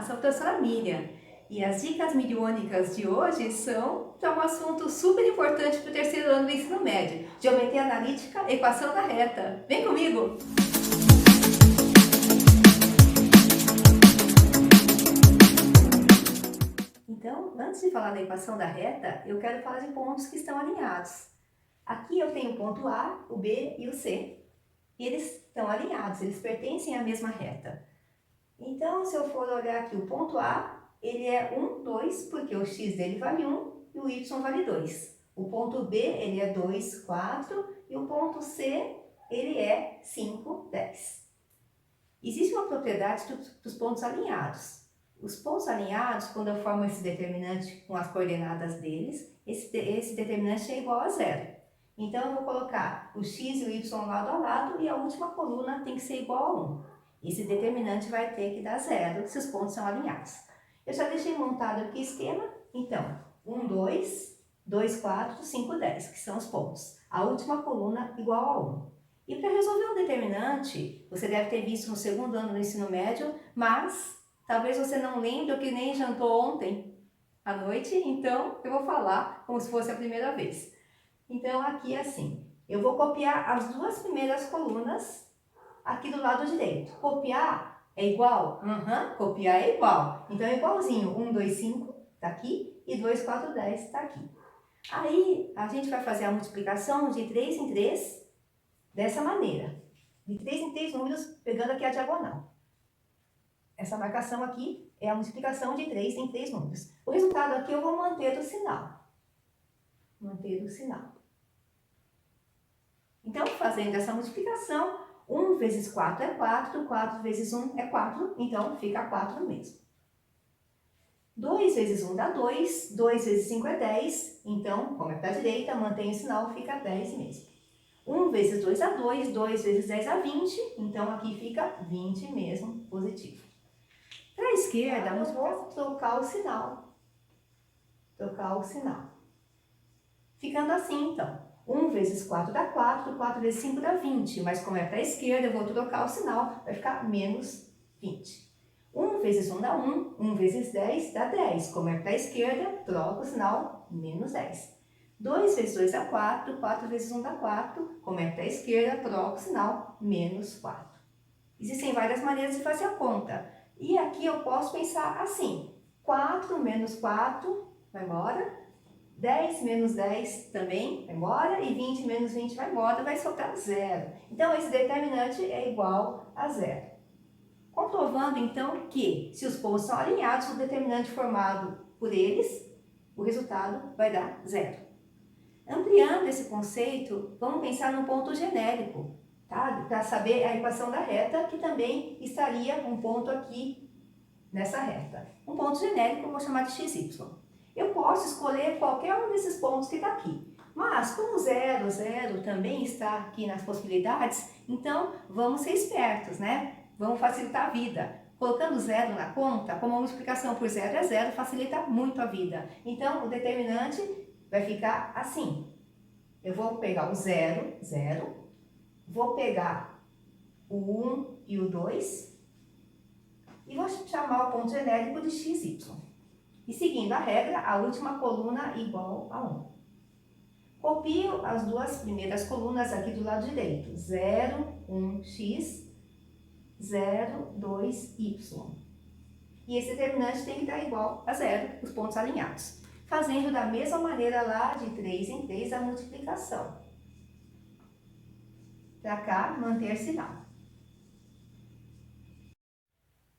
sou a professora Miriam e as dicas miliônicas de hoje são para um assunto super importante para o terceiro ano do ensino médio, geometria analítica, equação da reta. Vem comigo! Então, antes de falar da equação da reta, eu quero falar de pontos que estão alinhados. Aqui eu tenho o ponto A, o B e o C. E eles estão alinhados, eles pertencem à mesma reta. Então, se eu for olhar aqui o ponto A, ele é 1, 2, porque o x dele vale 1 e o y vale 2. O ponto B, ele é 2, 4 e o ponto C, ele é 5, 10. Existe uma propriedade dos pontos alinhados. Os pontos alinhados, quando eu formo esse determinante com as coordenadas deles, esse determinante é igual a zero. Então, eu vou colocar o x e o y lado a lado e a última coluna tem que ser igual a 1. Esse determinante vai ter que dar zero se os pontos são alinhados. Eu já deixei montado aqui o esquema. Então, 1, 2, 2, 4, 5, 10, que são os pontos. A última coluna igual a 1. E para resolver um determinante, você deve ter visto no segundo ano do ensino médio, mas talvez você não lembre ou que nem jantou ontem à noite, então eu vou falar como se fosse a primeira vez. Então, aqui é assim, eu vou copiar as duas primeiras colunas aqui do lado direito. Copiar é igual? Copiar é igual. Então, é igualzinho. 1, 2, 5 está aqui e 2, 4, 10 está aqui. Aí, a gente vai fazer a multiplicação de 3 em 3 dessa maneira. De 3 em 3 números, pegando aqui a diagonal. Essa marcação aqui é a multiplicação de 3 em 3 números. O resultado aqui eu vou manter o sinal. Manter o sinal. Então, fazendo essa multiplicação, 1 vezes 4 é 4, 4 vezes 1 é 4, então fica 4 mesmo. 2 vezes 1 dá 2, 2 vezes 5 é 10, então, como é para a direita, mantém o sinal, fica 10 mesmo. 1 vezes 2 dá 2, 2 vezes 10 dá 20, então aqui fica 20 mesmo, positivo. Para a esquerda, eu vou trocar o sinal. Trocar o sinal. Ficando assim, então. 1 vezes 4 dá 4, 4 vezes 5 dá 20, mas como é para a esquerda, eu vou trocar o sinal, vai ficar menos 20. 1 vezes 1 dá 1, 1 vezes 10 dá 10, como é para a esquerda, troco o sinal, menos 10. 2 vezes 2 dá 4, 4 vezes 1 dá 4, como é para a esquerda, troco o sinal, menos 4. Existem várias maneiras de fazer a conta, e aqui eu posso pensar assim, 4 menos 4 vai embora, 10 menos 10 também vai embora e 20 menos 20 vai embora, vai sobrar zero. Então, esse determinante é igual a zero. Comprovando, então, que se os pontos são alinhados, o determinante formado por eles, o resultado vai dar zero. Ampliando esse conceito, vamos pensar num ponto genérico, tá? Para saber a equação da reta, que também estaria um ponto aqui nessa reta. Um ponto genérico eu vou chamar de xy. Eu posso escolher qualquer um desses pontos que está aqui. Mas, como 0, 0 também está aqui nas possibilidades, então vamos ser espertos, né? Vamos facilitar a vida. Colocando 0 na conta, como a multiplicação por 0 é 0, facilita muito a vida. Então, o determinante vai ficar assim. Eu vou pegar o 0, 0. Vou pegar o 1 e o 2. E vou chamar o ponto genérico de xy. E seguindo a regra, a última coluna igual a 1. Copio as duas primeiras colunas aqui do lado direito. 0, 1x, 0, 2y. E esse determinante tem que estar igual a 0, os pontos alinhados. Fazendo da mesma maneira lá, de 3 em 3, a multiplicação. Para cá, manter sinal.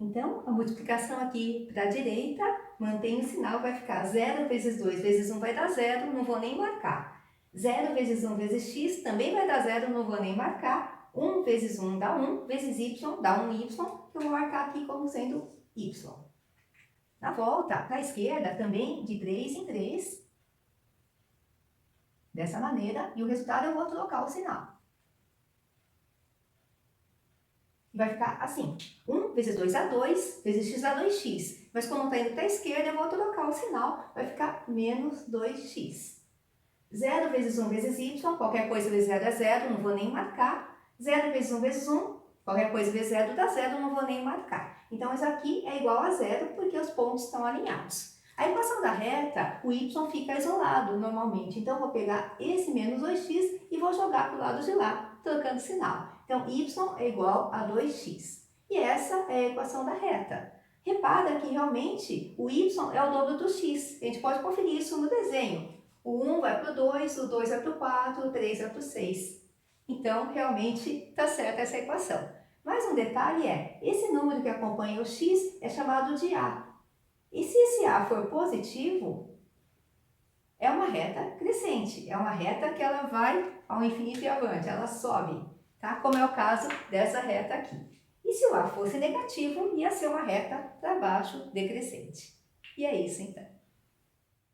Então, a multiplicação aqui para a direita, mantém o sinal, vai ficar 0 vezes 2 vezes 1 vai dar 0, não vou nem marcar. 0 vezes 1 vezes x também vai dar 0, não vou nem marcar. 1 vezes 1 dá 1, vezes y dá 1y, eu vou marcar aqui como sendo y. Na volta, para a esquerda, também de 3 em 3, dessa maneira, e o resultado eu vou trocar o sinal. Vai ficar assim, 1 vezes 2 dá 2, vezes x dá 2x. Mas como está indo para a esquerda, eu vou trocar o sinal, vai ficar menos 2x. 0 vezes 1 vezes y, qualquer coisa vezes 0 é 0, não vou nem marcar. 0 vezes 1 vezes 1, Qualquer coisa vezes zero dá zero, não vou nem marcar. Então, isso aqui é igual a zero porque os pontos estão alinhados. A equação da reta, o y fica isolado normalmente. Então, eu vou pegar esse menos 2x e vou jogar para o lado de lá, trocando sinal. Então, y é igual a 2x. E essa é a equação da reta. Repara que realmente o y é o dobro do x. A gente pode conferir isso no desenho. O 1 vai para o 2, o 2 vai para o 4, o 3 vai para o 6. Então, realmente está certa essa equação. Mas um detalhe é, esse número que acompanha o x é chamado de a. E se esse a for positivo, é uma reta crescente. É uma reta que ela vai ao infinito e avante, ela sobe, tá? Como é o caso dessa reta aqui. E se o a fosse negativo, ia ser uma reta para baixo decrescente. E é isso então.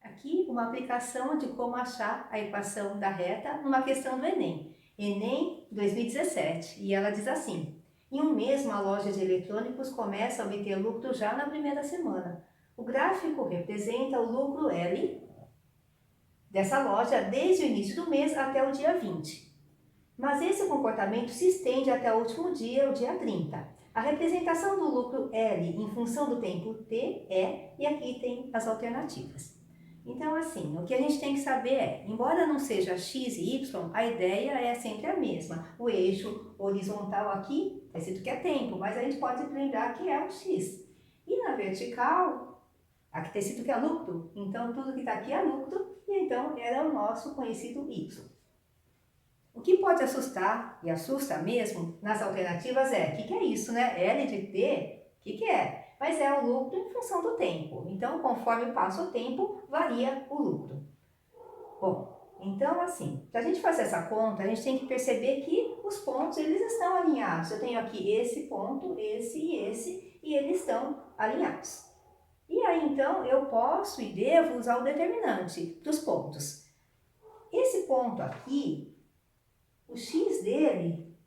Aqui uma aplicação de como achar a equação da reta numa questão do Enem. Enem 2017. E ela diz assim: em um mês, uma loja de eletrônicos começa a obter lucro já na primeira semana. O gráfico representa o lucro L dessa loja desde o início do mês até o dia 20. Mas esse comportamento se estende até o último dia, o dia 30. A representação do lucro L em função do tempo T é, e aqui tem as alternativas. Então, assim, o que a gente tem que saber é, embora não seja x e y, a ideia é sempre a mesma. O eixo horizontal aqui está escrito que é tempo, mas a gente pode lembrar que é o x. E na vertical, aqui está escrito que é lucro, então tudo que está aqui é lucro, e então era o nosso conhecido y. O que pode assustar, e assusta mesmo, nas alternativas é, o que é isso, né? L de T, o que é? Mas é o lucro em função do tempo. Então, conforme passa o tempo, varia o lucro. Bom, então assim, para a gente fazer essa conta, a gente tem que perceber que os pontos, eles estão alinhados. Eu tenho aqui esse ponto, esse, e eles estão alinhados. E aí, então, eu posso e devo usar o determinante dos pontos. Esse ponto aqui, o x dele,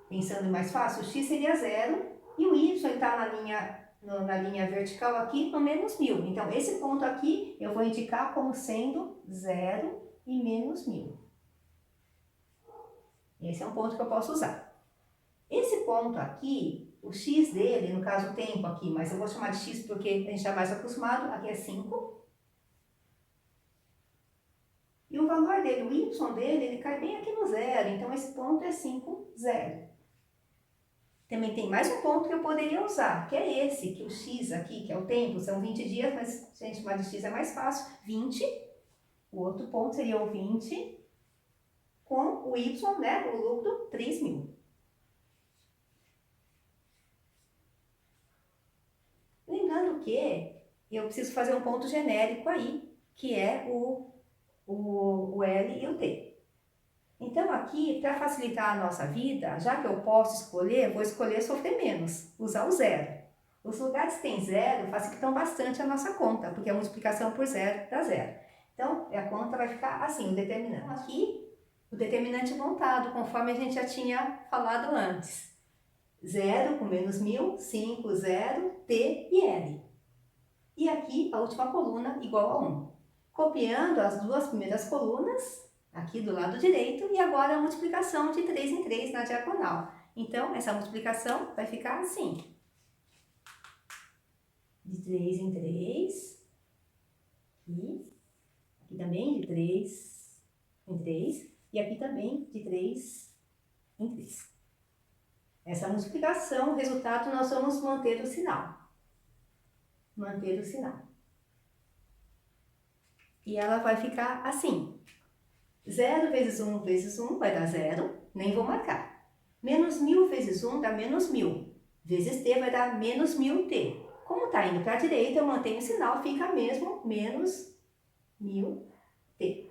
pensando mais fácil, o x seria 0 e o y está na linha vertical aqui no menos 1000. Então, esse ponto aqui eu vou indicar como sendo 0 e menos 1000. Esse é um ponto que eu posso usar. Esse ponto aqui, o x dele, no caso o tempo aqui, mas eu vou chamar de x porque a gente está mais acostumado, aqui é 5. E o valor dele, o y dele, ele cai bem aqui no 0, então esse ponto é 5, 0. Também tem mais um ponto que eu poderia usar, que é esse, que o x aqui, que é o tempo, são 20 dias, mas se a gente chamar de x é mais fácil, 20. O outro ponto seria o 20 com o y, né, o lucro, 3.000. Lembrando que eu preciso fazer um ponto genérico aí, que é o L e o T. Então aqui, para facilitar a nossa vida, já que eu posso escolher, vou escolher sofrer menos, usar o zero. Os lugares que tem zero facilitam bastante a nossa conta, porque a multiplicação por zero dá zero. Então, a conta vai ficar assim, o determinante. Aqui, o determinante montado, conforme a gente já tinha falado antes. 0 com menos 1000, 5, 0, T e L. E aqui, a última coluna igual a 1. Copiando as duas primeiras colunas, aqui do lado direito, e agora a multiplicação de 3 em 3 na diagonal. Então, essa multiplicação vai ficar assim. De 3 em 3. Aqui também de 3 em 3. E aqui também de 3 em 3. Essa multiplicação, o resultado, nós vamos manter o sinal. Manter o sinal. E ela vai ficar assim. 0 vezes 1 vezes 1 vai dar 0, nem vou marcar. Menos 1000 vezes 1 dá menos 1000. Vezes t vai dar menos 1000t. Como está indo para a direita, eu mantenho o sinal, fica mesmo menos 1000t.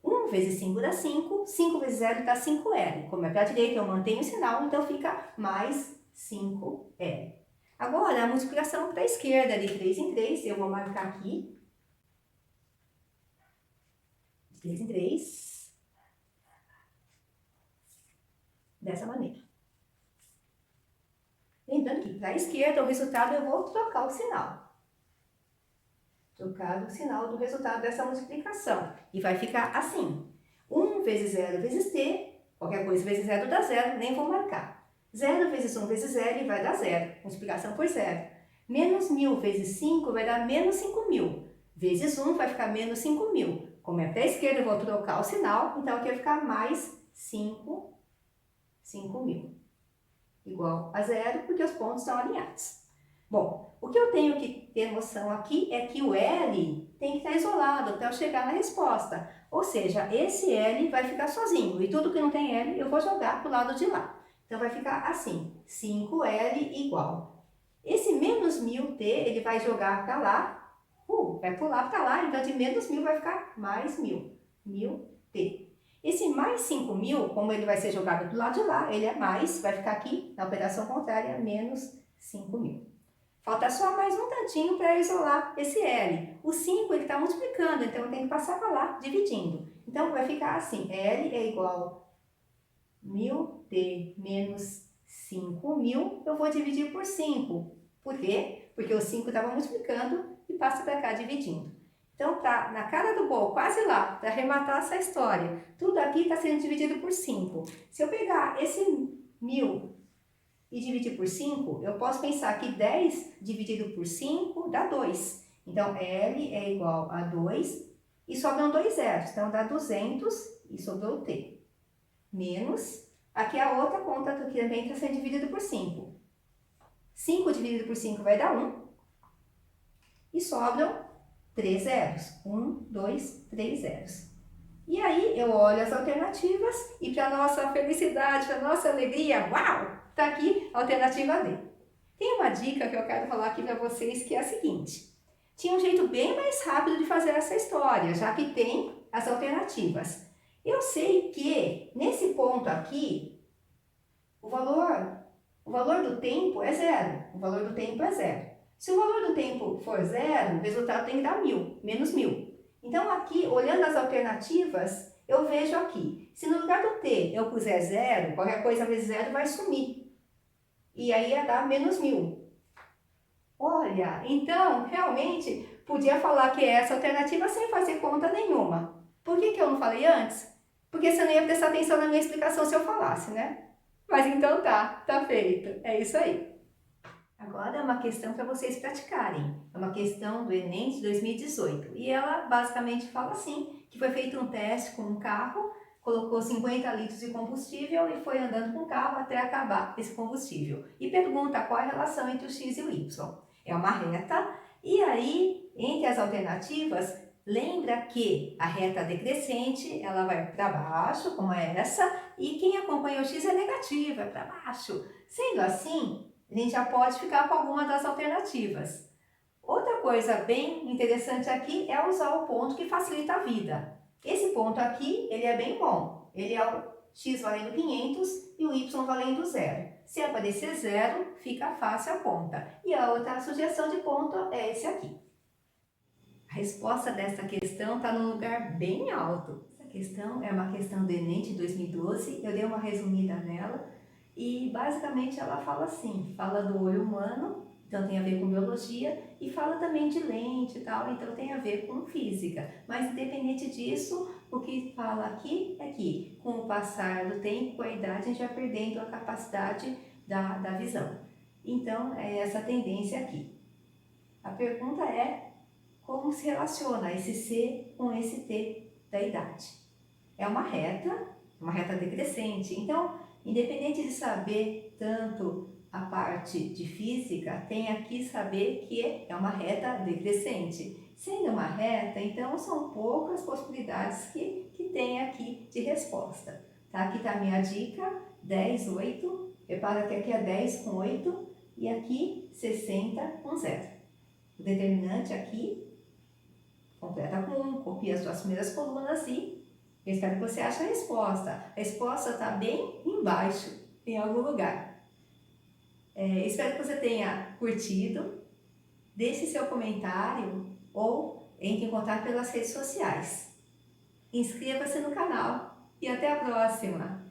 1 vezes 5 dá 5, 5 vezes 0 dá 5L. Como é para a direita, eu mantenho o sinal, então fica mais 5L. Agora, a multiplicação para a esquerda, de 3 em 3, eu vou marcar aqui. 3 em 3, dessa maneira. Lembrando que para a esquerda, o resultado, eu vou trocar o sinal. Trocar o sinal do resultado dessa multiplicação. E vai ficar assim. 1 vezes 0 vezes t, qualquer coisa vezes 0 dá 0, nem vou marcar. 0 vezes 1 vezes L vai dar 0, multiplicação por 0. Menos 1.000 vezes 5 vai dar menos 5.000. Vezes 1 vai ficar menos 5.000. Como é para a esquerda, eu vou trocar o sinal, então aqui vai ficar mais 5.000. Igual a 0, porque os pontos estão alinhados. Bom, o que eu tenho que ter noção aqui é que o L tem que estar isolado até eu chegar na resposta. Ou seja, esse L vai ficar sozinho e tudo que não tem L eu vou jogar para o lado de lá. Então vai ficar assim, 5L igual. Esse menos 1.000t ele vai jogar para lá, vai pular para lá, então de menos 1.000 vai ficar mais 1.000t. Esse mais 5.000, como ele vai ser jogado para o lado de lá, ele é mais, vai ficar aqui na operação contrária, menos 5.000. Falta só mais um tantinho para isolar esse L. O 5 ele está multiplicando, então eu tenho que passar para lá, dividindo. Então vai ficar assim, L é igual a 1.000t menos 5.000, eu vou dividir por 5. Por quê? Porque o 5 estava multiplicando e passa para cá dividindo. Então tá na cara do gol, quase lá, para arrematar essa história. Tudo aqui está sendo dividido por 5. Se eu pegar esse 1.000 e dividir por 5, eu posso pensar que 10 dividido por 5 dá 2. Então, L é igual a 2 e sobram 2 zeros. Então, dá 200 e sobrou T. Menos, aqui a outra conta que também está sendo dividida por 5. 5 dividido por 5 vai dar 1. E sobram 3 zeros. 1, 2, 3 zeros. E aí, eu olho as alternativas e para nossa felicidade, para nossa alegria, uau! Está aqui a alternativa D. Tem uma dica que eu quero falar aqui para vocês que é a seguinte. Tinha um jeito bem mais rápido de fazer essa história, já que tem as alternativas. Eu sei que nesse ponto aqui, o valor do tempo é 0. O valor do tempo é 0. Se o valor do tempo for 0, o resultado tem que dar 1.000, menos 1.000. Então aqui, olhando as alternativas, eu vejo aqui. Se no lugar do T eu puser 0, qualquer coisa vezes 0 vai sumir. E aí ia dar menos 1.000. Olha, então, realmente, podia falar que é essa alternativa sem fazer conta nenhuma. Por que eu não falei antes? Porque você não ia prestar atenção na minha explicação se eu falasse, né? Mas então tá feito. É isso aí. Agora é uma questão para vocês praticarem. É uma questão do Enem de 2018. E ela basicamente fala assim, que foi feito um teste com um carro, colocou 50 litros de combustível e foi andando com o carro até acabar esse combustível. E pergunta qual é a relação entre o x e o y. É uma reta, e aí, entre as alternativas, lembra que a reta decrescente, ela vai para baixo, como é essa, e quem acompanha o x é negativa, é para baixo. Sendo assim, a gente já pode ficar com alguma das alternativas. Outra coisa bem interessante aqui é usar o ponto que facilita a vida. Esse ponto aqui, ele é bem bom. Ele é o x valendo 500 e o y valendo 0. Se aparecer 0, fica fácil a conta. E a outra sugestão de ponto é esse aqui. A resposta dessa questão está num lugar bem alto. Essa questão é uma questão do Enem de 2012. Eu dei uma resumida nela. E basicamente ela fala assim, fala do olho humano, então tem a ver com biologia, e fala também de lente e tal, então tem a ver com física. Mas independente disso, o que fala aqui é que com o passar do tempo, com a idade, a gente vai perdendo a capacidade da visão. Então é essa tendência aqui. A pergunta é como se relaciona esse C com esse T da idade. É uma reta decrescente, então independente de saber tanto a parte de física, tem aqui saber que é uma reta decrescente. Sendo uma reta, então são poucas possibilidades que tem aqui de resposta. Tá? Aqui está a minha dica, 10, 8. Repara que aqui é 10 com 8 e aqui 60 com 0. O determinante aqui completa com 1, copia as duas primeiras colunas e eu espero que você ache a resposta. A resposta está bem embaixo, em algum lugar. Espero que você tenha curtido. Deixe seu comentário ou entre em contato pelas redes sociais. Inscreva-se no canal e até a próxima!